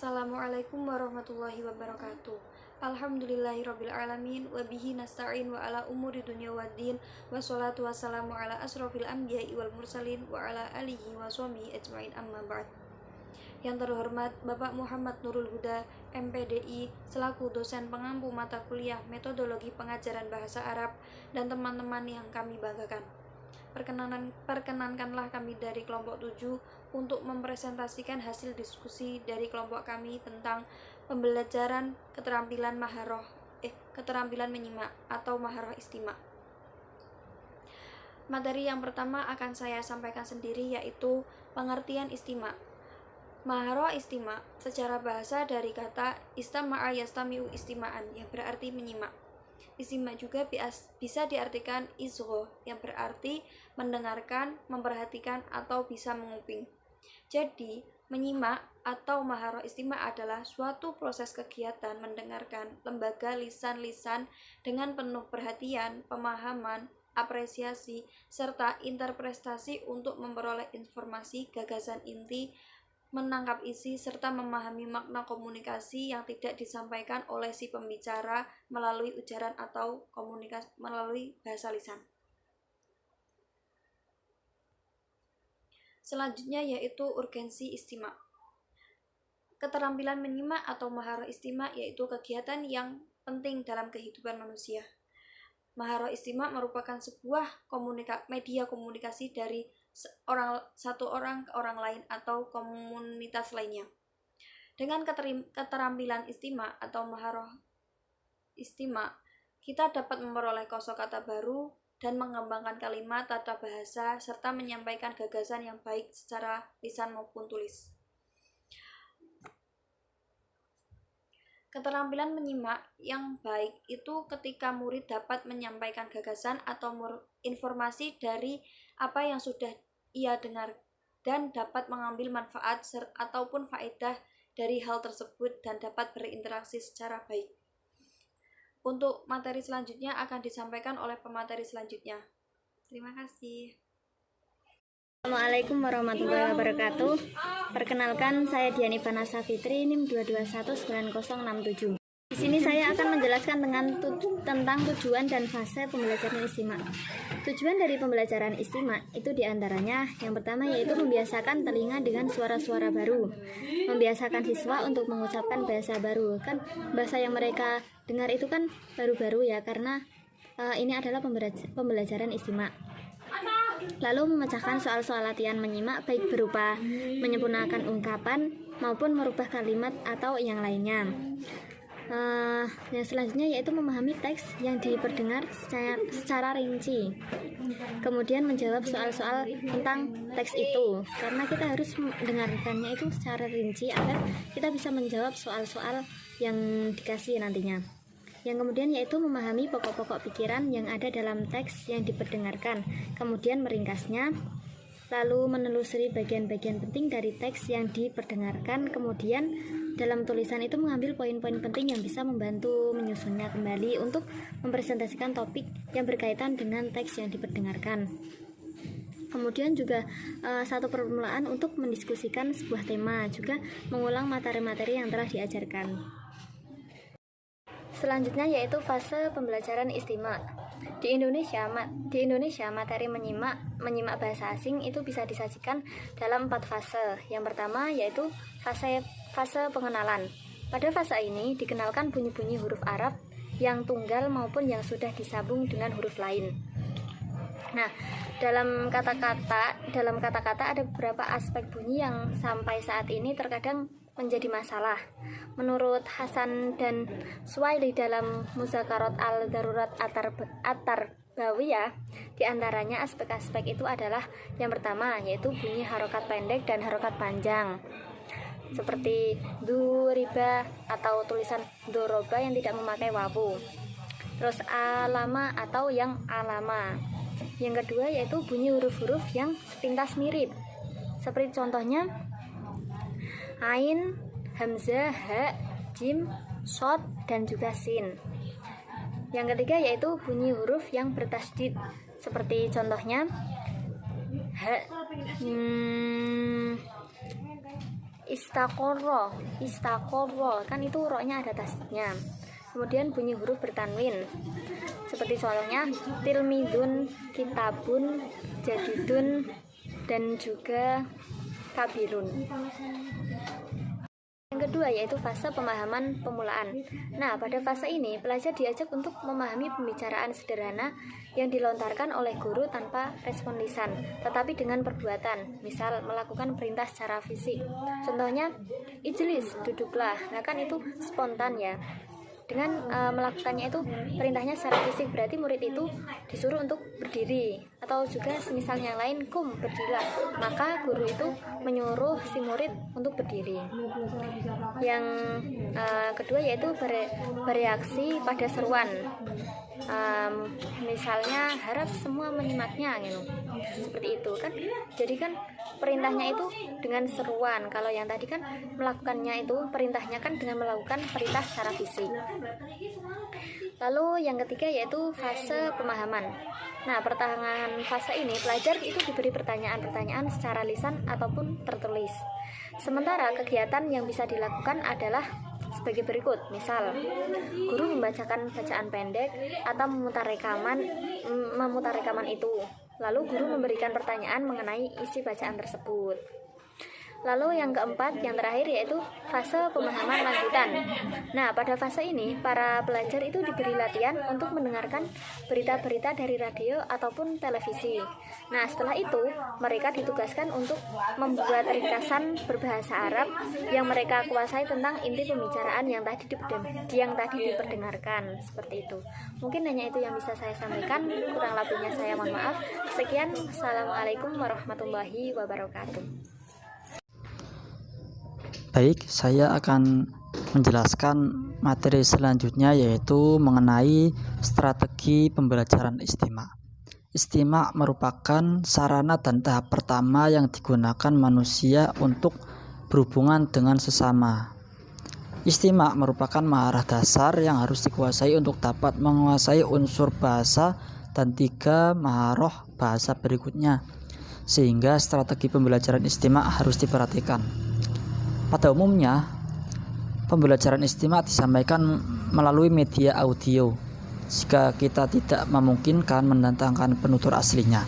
Assalamualaikum warahmatullahi wabarakatuh. Alhamdulillahirrabbilalamin. Wabihi nasta'in wa ala umuri dunya waddin. Wassalatu wassalamu ala asrofil anbiya'i wal mursalin wa ala alihi wa sahbihi ajma'in, amma ba'd. Yang terhormat Bapak Muhammad Nurul Huda, MPDI, selaku dosen pengampu mata kuliah metodologi pengajaran bahasa Arab, dan teman-teman yang kami banggakan. Perkenankanlah kami dari kelompok 7 untuk mempresentasikan hasil diskusi dari kelompok kami tentang pembelajaran keterampilan menyimak atau maharoh istimak. Materi yang pertama akan saya sampaikan sendiri, yaitu pengertian istimak. Maharoh istimak secara bahasa dari kata istama'a yastami'u istima'an, yang berarti menyimak. Istimak juga bisa diartikan isgho, yang berarti mendengarkan, memperhatikan, atau bisa menguping. Jadi, menyimak atau maharoh istimak adalah suatu proses kegiatan mendengarkan lembaga lisan-lisan dengan penuh perhatian, pemahaman, apresiasi, serta interpretasi untuk memperoleh informasi, gagasan inti, menangkap isi, serta memahami makna komunikasi yang tidak disampaikan oleh si pembicara melalui ujaran atau komunikasi melalui bahasa lisan. Selanjutnya yaitu urgensi istimak. Keterampilan menyimak atau maharoh istimak yaitu kegiatan yang penting dalam kehidupan manusia. Maharoh istimak merupakan sebuah media komunikasi dari satu orang ke orang lain atau komunitas lainnya. Dengan keterampilan istimak atau maharoh istimak, kita dapat memperoleh kosakata baru dan mengembangkan kalimat, tata bahasa, serta menyampaikan gagasan yang baik secara lisan maupun tulis. Keterampilan menyimak yang baik itu ketika murid dapat menyampaikan gagasan atau informasi dari apa yang sudah ia dengar dan dapat mengambil manfaat ataupun faedah dari hal tersebut dan dapat berinteraksi secara baik. Untuk materi selanjutnya akan disampaikan oleh pemateri selanjutnya. Terima kasih. Assalamualaikum warahmatullahi wabarakatuh. Perkenalkan, saya Diani Vanessa Fitri, NIM 2219067. Di sini saya akan menjelaskan tentang tujuan dan fase pembelajaran istimak. Tujuan dari pembelajaran istimak itu diantaranya yang pertama yaitu membiasakan telinga dengan suara-suara baru, membiasakan siswa untuk mengucapkan bahasa baru. Kan bahasa yang mereka dengar itu kan baru-baru ya, karena ini adalah pembelajaran istimak. Lalu memecahkan soal-soal latihan menyimak baik berupa menyempurnakan ungkapan maupun merubah kalimat atau yang lainnya. Yang selanjutnya yaitu memahami teks yang diperdengar secara rinci, kemudian menjawab soal-soal tentang teks itu, karena kita harus mendengarkannya itu secara rinci agar kita bisa menjawab soal-soal yang dikasih nantinya. Yang kemudian yaitu memahami pokok-pokok pikiran yang ada dalam teks yang diperdengarkan, kemudian meringkasnya, lalu menelusuri bagian-bagian penting dari teks yang diperdengarkan, kemudian dalam tulisan itu mengambil poin-poin penting yang bisa membantu menyusunnya kembali untuk mempresentasikan topik yang berkaitan dengan teks yang diperdengarkan. Kemudian juga satu permulaan untuk mendiskusikan sebuah tema, juga mengulang materi-materi yang telah diajarkan. Selanjutnya yaitu fase pembelajaran istimak. Di Indonesia materi menyimak bahasa asing itu bisa disajikan dalam 4 fase. Yang pertama yaitu fase pengenalan. Pada fase ini dikenalkan bunyi-bunyi huruf Arab yang tunggal maupun yang sudah disambung dengan huruf lain. Nah, dalam kata-kata ada beberapa aspek bunyi yang sampai saat ini terkadang menjadi masalah. Menurut Hasan dan Suwaili dalam Muzakarat al-Darurat at-Tarbawiyah, diantaranya aspek-aspek itu adalah yang pertama yaitu bunyi harokat pendek dan harokat panjang, seperti du, riba, atau tulisan doroba yang tidak memakai wawu. Terus alama atau yang alama. Yang kedua yaitu bunyi huruf-huruf yang sepintas mirip, seperti contohnya ain, hamzah, ha, jim, shod, dan juga sin. Yang ketiga yaitu bunyi huruf yang bertasydid, seperti contohnya ha, Istakoro kan itu roknya ada tasnya. Kemudian bunyi huruf bertanwin. Seperti contohnya tilmidun, kitabun, jadidun, dan juga kabirun. Yang kedua yaitu fase pemahaman pemulaan. Nah, pada fase ini pelajar diajak untuk memahami pembicaraan sederhana yang dilontarkan oleh guru tanpa respon lisan, tetapi dengan perbuatan, misal melakukan perintah secara fisik. Contohnya, ijlis, duduklah. Nah, kan itu spontan ya. Dengan melakukannya itu perintahnya secara fisik, berarti murid itu disuruh untuk berdiri, atau juga semisal yang lain, kum, berdirilah, maka guru itu menyuruh si murid untuk berdiri. Yang kedua yaitu bereaksi pada seruan. Misalnya harap semua menyimaknya gitu. Seperti itu kan. Jadi kan perintahnya itu dengan seruan. Kalau yang tadi kan melakukannya itu perintahnya kan dengan melakukan perintah secara fisik. Lalu yang ketiga yaitu fase pemahaman. Nah, pertengahan fase ini pelajar itu diberi pertanyaan-pertanyaan secara lisan ataupun tertulis. Sementara kegiatan yang bisa dilakukan adalah sebagai berikut. Misal, guru membacakan bacaan pendek atau memutar rekaman itu. Lalu guru memberikan pertanyaan mengenai isi bacaan tersebut. Lalu yang keempat, yang terakhir yaitu fase pemahaman lanjutan. Nah, pada fase ini para pelajar itu diberi latihan untuk mendengarkan berita-berita dari radio ataupun televisi. Nah, setelah itu mereka ditugaskan untuk membuat ringkasan berbahasa Arab yang mereka kuasai tentang inti pembicaraan yang tadi diperdengarkan. Seperti itu. Mungkin hanya itu yang bisa saya sampaikan. Kurang lebihnya saya mohon maaf. Sekian. Assalamualaikum warahmatullahi wabarakatuh. Baik, saya akan menjelaskan materi selanjutnya yaitu mengenai strategi pembelajaran istimak. Istimak merupakan sarana dan tahap pertama yang digunakan manusia untuk berhubungan dengan sesama. Istimak merupakan maharah dasar yang harus dikuasai untuk dapat menguasai unsur bahasa dan 3 maharah bahasa berikutnya, sehingga strategi pembelajaran istimak harus diperhatikan. Pada umumnya, pembelajaran istimak disampaikan melalui media audio jika kita tidak memungkinkan mendatangkan penutur aslinya.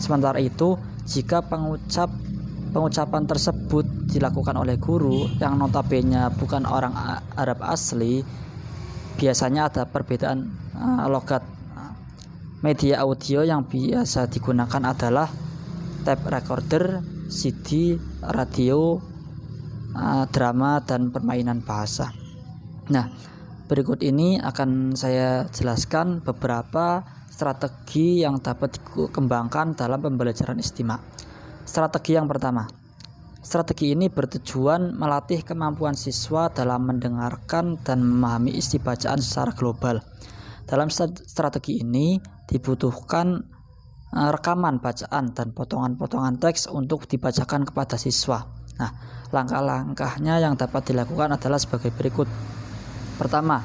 Sementara itu, jika pengucapan tersebut dilakukan oleh guru yang notabene bukan orang Arab asli, biasanya ada perbedaan logat. Media audio yang biasa digunakan adalah tape recorder, CD, radio, drama, dan permainan bahasa. Nah, berikut ini akan saya jelaskan beberapa strategi yang dapat dikembangkan dalam pembelajaran istimak. Strategi yang pertama. Strategi ini bertujuan melatih kemampuan siswa dalam mendengarkan dan memahami isi bacaan secara global. Dalam strategi ini dibutuhkan rekaman bacaan dan potongan-potongan teks untuk dibacakan kepada siswa. Nah, langkah-langkahnya yang dapat dilakukan adalah sebagai berikut. Pertama,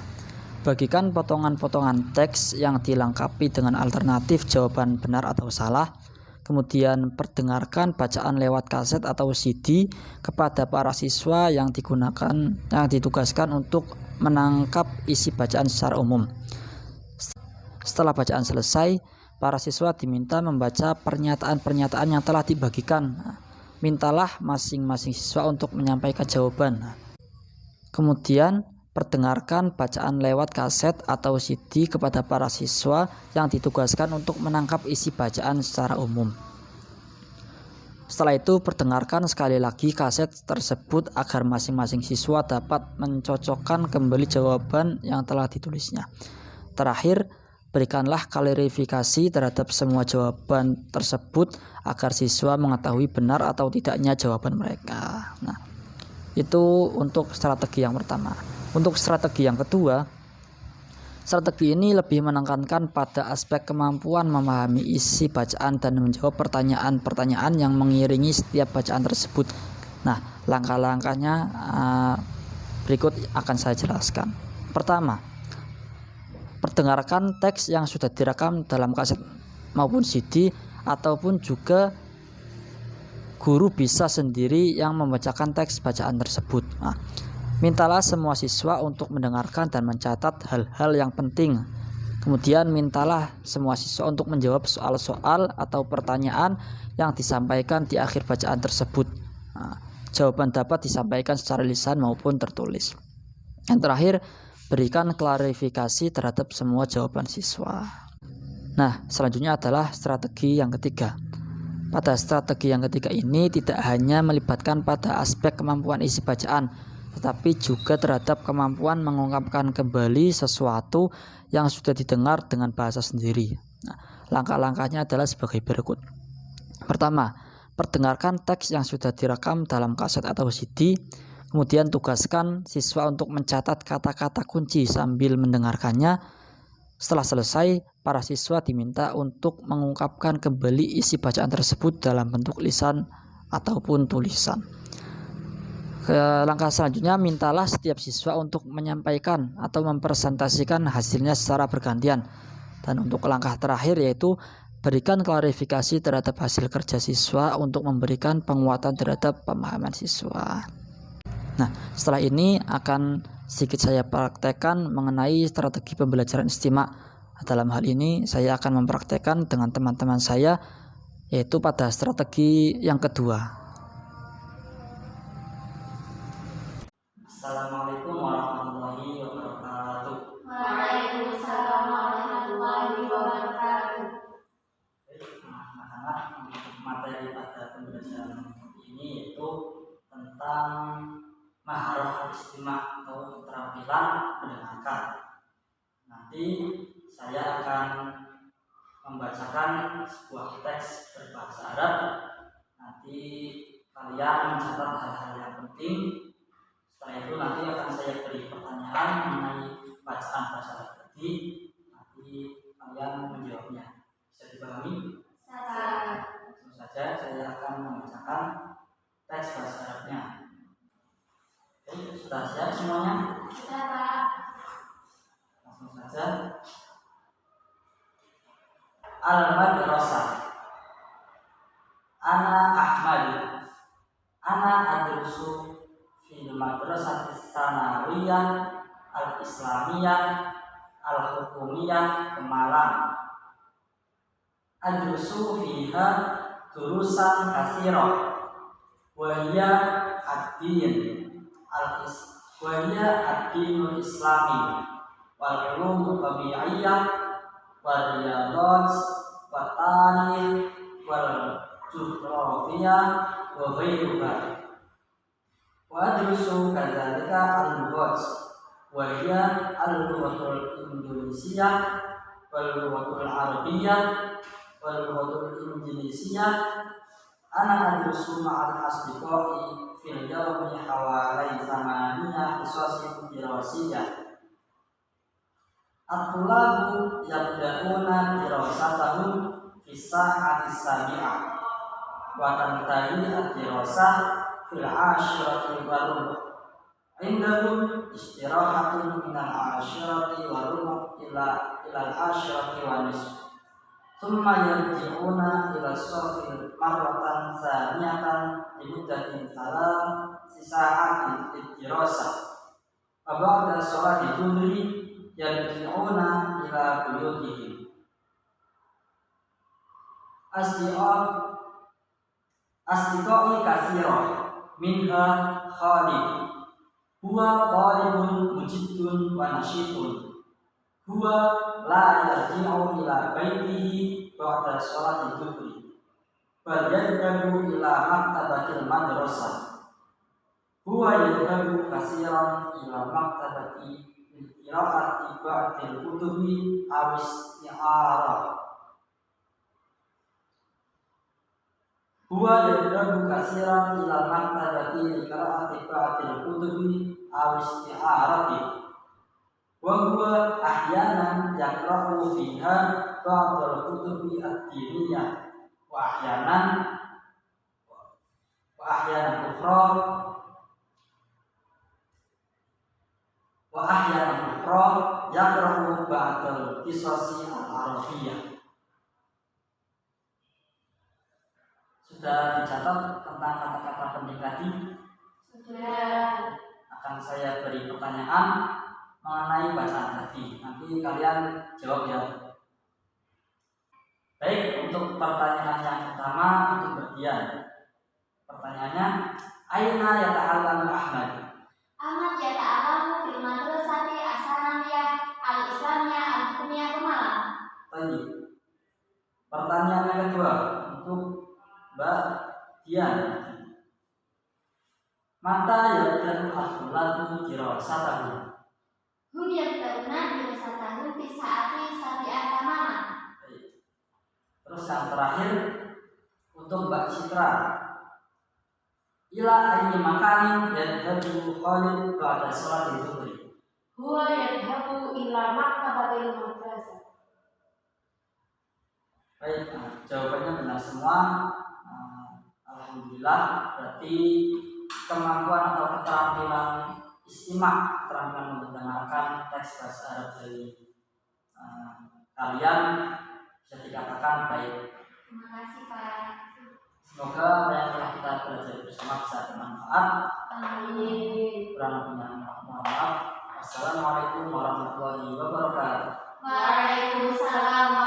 bagikan potongan-potongan teks yang dilengkapi dengan alternatif jawaban benar atau salah. Kemudian perdengarkan bacaan lewat kaset atau CD kepada para siswa yang ditugaskan untuk menangkap isi bacaan secara umum. Setelah bacaan selesai, para siswa diminta membaca pernyataan-pernyataan yang telah dibagikan. Mintalah masing-masing siswa untuk menyampaikan jawaban. Kemudian perdengarkan bacaan lewat kaset atau CD kepada para siswa yang ditugaskan untuk menangkap isi bacaan secara umum. Setelah itu perdengarkan sekali lagi kaset tersebut agar masing-masing siswa dapat mencocokkan kembali jawaban yang telah ditulisnya. Terakhir, berikanlah klarifikasi terhadap semua jawaban tersebut agar siswa mengetahui benar atau tidaknya jawaban mereka. Nah, itu untuk strategi yang pertama. Untuk strategi yang kedua, strategi ini lebih menekankan pada aspek kemampuan memahami isi bacaan dan menjawab pertanyaan-pertanyaan yang mengiringi setiap bacaan tersebut. Nah, langkah-langkahnya berikut akan saya jelaskan. Pertama, perdengarkan teks yang sudah direkam dalam kaset maupun CD, ataupun juga guru bisa sendiri yang membacakan teks bacaan tersebut. Mintalah semua siswa untuk mendengarkan dan mencatat hal-hal yang penting. Kemudian mintalah semua siswa untuk menjawab soal-soal atau pertanyaan yang disampaikan di akhir bacaan tersebut. Jawaban dapat disampaikan secara lisan maupun tertulis. Yang terakhir, berikan klarifikasi terhadap semua jawaban siswa. Nah, selanjutnya adalah strategi yang ketiga. Pada strategi yang ketiga ini tidak hanya melibatkan pada aspek kemampuan isi bacaan, tetapi juga terhadap kemampuan mengungkapkan kembali sesuatu yang sudah didengar dengan bahasa sendiri. Langkah-langkahnya adalah sebagai berikut. Pertama, perdengarkan teks yang sudah direkam dalam kaset atau CD. Kemudian tugaskan siswa untuk mencatat kata-kata kunci sambil mendengarkannya. Setelah selesai, para siswa diminta untuk mengungkapkan kembali isi bacaan tersebut dalam bentuk lisan ataupun tulisan. Langkah selanjutnya, mintalah setiap siswa untuk menyampaikan atau mempresentasikan hasilnya secara bergantian. Dan untuk langkah terakhir yaitu berikan klarifikasi terhadap hasil kerja siswa untuk memberikan penguatan terhadap pemahaman siswa. Nah, setelah ini akan sedikit saya praktekkan mengenai strategi pembelajaran istimak. Dalam hal ini saya akan mempraktekkan dengan teman-teman saya, yaitu pada strategi yang kedua. Assalamualaikum warahmatullahi wabarakatuh. Waalaikumsalam warahmatullahi wabarakatuh. Anak-anak, materi pada pembelajaran ini yaitu tentang maharah istimak atau keterampilan mendengarkan. Nanti saya akan membacakan sebuah teks berbahasa Arab. Nanti kalian mencatat hal-hal yang penting. Setelah itu nanti akan saya beri pertanyaan mengenai bacaan bahasa Arab tadi. Nanti kalian menjawabnya. Bisa dipahami? Langsung saja saya akan membacakan teks bahasa Arabnya. Oke, sudah siap semuanya? Sudah, Pak. Langsung saja. Al-Madrasah. Ana Ahmad. Ana adrusu fil madrasah tsanawiyah al-islamiyah al-hukumiyah Pemalang. Adrusu fiha durusan katsirah wa hiya ad-din wa hiya ad-dinul islami wal ulum tabi'iyyah wal riyadat wat tarikh wal jugrafiyah wa ghairuha. Wa adrusu kadzalika al-lughat wa hiya al-lughatul indonesiah wal lughatul arabiyyah wal lughatul indonesiyah. Ana adrusu ma'al asdiqai fil yawmi hawalai zamaniyah qisasi dirasiyah. At-tulabu yabda'una dirasatahum fi sa'ati sabi'ah wa tantahi ad-dirasah fil 'ashirati wal indahum istirahatun minal 'ashirati wal ila al-'ashirati wa nisf. Thumma yarji'una ila safil marratan tsaniyatan limuddatin sa'atin lidirasah. Wa ba'da sholati dhuhri yarji'una ila buyutihim. Asdiqai katsirah minha Khalid. Huwa talibun mujiddun wa nasyitun. Huwa la yarji'u ila baitihi ba'da sholati dhuhri bal yadhabu ila maktabatil madrasah. Huwa yadhabu katsiran ila maktabati qira'ati ba'dil kutubi aw isti'arah. Huwa yadhabu katsiran ila maktabati qira'ati ba'dil kutubi aw isti'arati. Wa huwa ahyanan yaqra'u fiha ba'dal kutubi ad-diniyah wa ahyanan ukhra yaqra'u ba'dal qisasi al-arabiyyah. Sudah Sudah dicatat tentang kata-kata penting tadi? Sudah. Akan saya beri pertanyaan mengenai bacaan tadi. Nanti kalian jawab ya. Baik, untuk pertanyaan yang pertama untuk Berdian. Pertanyaannya, aina yata'allamu Ahmad? Ahmad yata'allamu fil madrasati as-sanawiyah al-islamiyah al-hukumiyah Pemalang. Tadi. Pertanyaan yang kedua untuk Mbak Dian. Mata yabda'u al-tuladu dirasatahu? Hum yabda'una dirasatahu fi sa'ati sabi'ah tamaman. Terus yang terakhir untuk Mbak Citra. Ila ayyi makanin yadhabu Khalid ba'da sholatil zuhri? Huwa yadhabu ila maktabatil madrasah. Baik, jawabannya benar semua. Alhamdulillah, berarti kemampuan atau keterampilan istimak, keterampilan mendengarkan teks bahasa Arab dari kalian bisa dikatakan baik. Terima kasih Pak. Semoga apa yang telah kita pelajari bersama bisa bermanfaat. Amin. Kurang lebihnya mohon maaf. Wassalamualaikum warahmatullahi wabarakatuh. Waalaikumsalam.